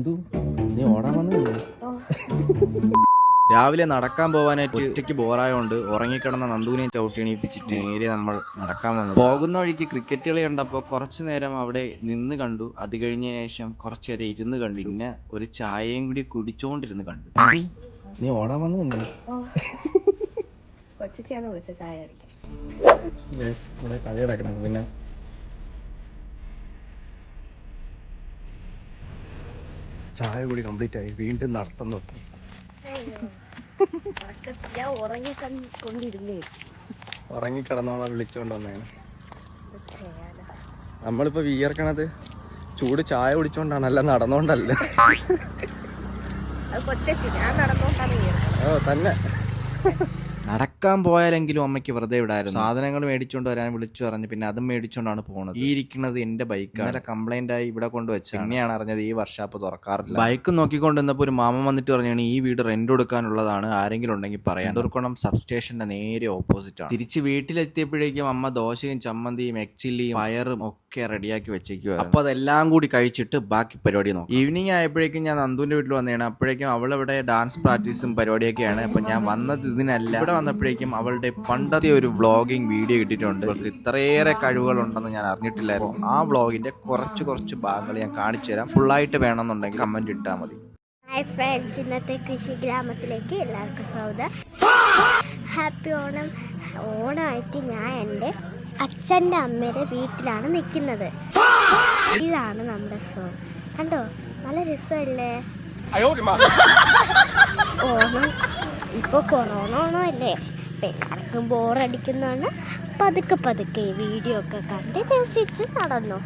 നന്ദു നീ ഓടാൻ വന്നില്ലേ? രാവിലെ നടക്കാൻ പോവാനായിട്ട് ഒറ്റയ്ക്ക് ബോറായോണ്ട് ഉറങ്ങിക്കിടന്ന നന്ദുവിനെ ചവിട്ടി എണീപ്പിച്ചിട്ട് നേരെ നമ്മൾ നടക്കാൻ വന്നു. പോകുന്ന വഴിക്ക് ക്രിക്കറ്റ് കളി കണ്ടപ്പോൾ കുറച്ചു നേരം അവിടെ നിന്ന് കണ്ടു. അത് കഴിഞ്ഞ ശേഷം കുറച്ചു നേരം ഇരുന്ന് കണ്ടു. പിന്നെ ഒരു ചായയും കൂടി കുടിച്ചോണ്ടിരുന്ന് കണ്ടു. നീ ഓടാൻ വന്നില്ലേ? കൊച്ചിയാണ് വിളിച്ച ചായ കളി കിടക്കണം. പിന്നെ ചായ കൂടി കംപ്ലീറ്റ് ആയി. വീണ്ടും നടത്തം നോക്കി. ഞാൻ ഉറങ്ങിക്കൊണ്ടിരുന്നേ. ഉറങ്ങിക്കിടന്നോളെ വിളിച്ചോണ്ട് വന്നേണ്. നമ്മളിപ്പോ വിയർക്കണത് ചൂട് ചായ കുടിച്ചോണ്ടാണ്, അല്ല നടന്നോണ്ടല്ല. ഞാൻ നടന്നോണ്ടാണ് ഓ തന്നെ. നടക്കാൻ പോയാലെങ്കിലും അമ്മയ്ക്ക് വെറുതെ വിടായിരുന്നു. സാധനങ്ങൾ മേടിച്ചോണ്ട് വരാൻ വിളിച്ചു പറഞ്ഞു. പിന്നെ അതും മേടിച്ചോണ്ടാണ് പോകുന്നത്. ഈ ഇരിക്കുന്നത് എന്റെ ബൈക്കാണ്. ഇന്നലെ കംപ്ലൈന്റ് ആയി ഇവിടെ കൊണ്ടുവച്ച. പിന്നെയാണ് അറിഞ്ഞത് ഈ വർഷാപ്പ് തുറക്കാറില്ല. ബൈക്ക് നോക്കിക്കൊണ്ടിരുന്നപ്പോൾ ഒരു മാമൻ വന്നിട്ട് പറഞ്ഞാണ് ഈ വീട് റെന്റ് കൊടുക്കാനുള്ളതാണ്, ആരെങ്കിലും ഉണ്ടെങ്കിൽ പറയാം. ദുർക്കണം സബ്സ്റ്റേഷന്റെ നേരെ ഓപ്പോസിറ്റ് ആണ്. തിരിച്ച് വീട്ടിലെത്തിയപ്പോഴേക്കും അമ്മ ദോശയും ചമ്മന്തിയും എക്സിലിയും പയറും ഒക്കെ റെഡിയാക്കി വെച്ചേക്കുക. അപ്പൊ അതെല്ലാം കൂടി കഴിച്ചിട്ട് ബാക്കി പരിപാടി നോക്കും. ഈവനിങ് ആയപ്പോഴേക്കും ഞാൻ നന്ദുവിന്റെ വീട്ടിൽ വന്നതാണ്. അപ്പോഴേക്കും അവളവിടെ ഡാൻസ് പ്രാക്ടീസും പരിപാടിയൊക്കെയാണ്. അപ്പൊ ഞാൻ വന്നത് ഇതിനല്ല. ഇവിടെ വന്നപ്പോഴേക്കും അവളുടെ പണ്ടത്തെ ഒരു വ്ളോഗിങ് വീഡിയോ കിട്ടിയിട്ടുണ്ട്. ഇത്രയേറെ കഴിവുകൾ ഉണ്ടെന്ന് ഞാൻ അറിഞ്ഞിട്ടില്ലായിരുന്നു. ആ വ്ളോഗിന്റെ കുറച്ച് ഭാഗങ്ങൾ ഞാൻ കാണിച്ചു തരാം. ഫുള്ളായിട്ട് വേണമെന്നുണ്ടെങ്കിൽ കമന്റ് ഇട്ടാൽ മതി. ഹായ് ഫ്രണ്ട്സ്, ഇന്നത്തെ കൃഷി ഗ്രാമത്തിലേക്ക് എല്ലാവർക്കും സ്വാഗതം. ഹാപ്പി ഓണം. ഓണമായിട്ട് ഞാൻ എൻ്റെ അച്ഛൻ്റെ അമ്മയുടെ വീട്ടിലാണ് നിൽക്കുന്നത്. ഇതാണ് നമ്മുടെ സോൺ. കണ്ടോ, നല്ല രസമല്ലേ? ഓണം ഇപ്പോൾ കൊറോണ ഓണമല്ലേ, എല്ലാവർക്കും ബോറടിക്കുന്നതാണ്. പതുക്കെ ഈ വീഡിയോ ഒക്കെ കണ്ട് രസിച്ച് നടന്നു.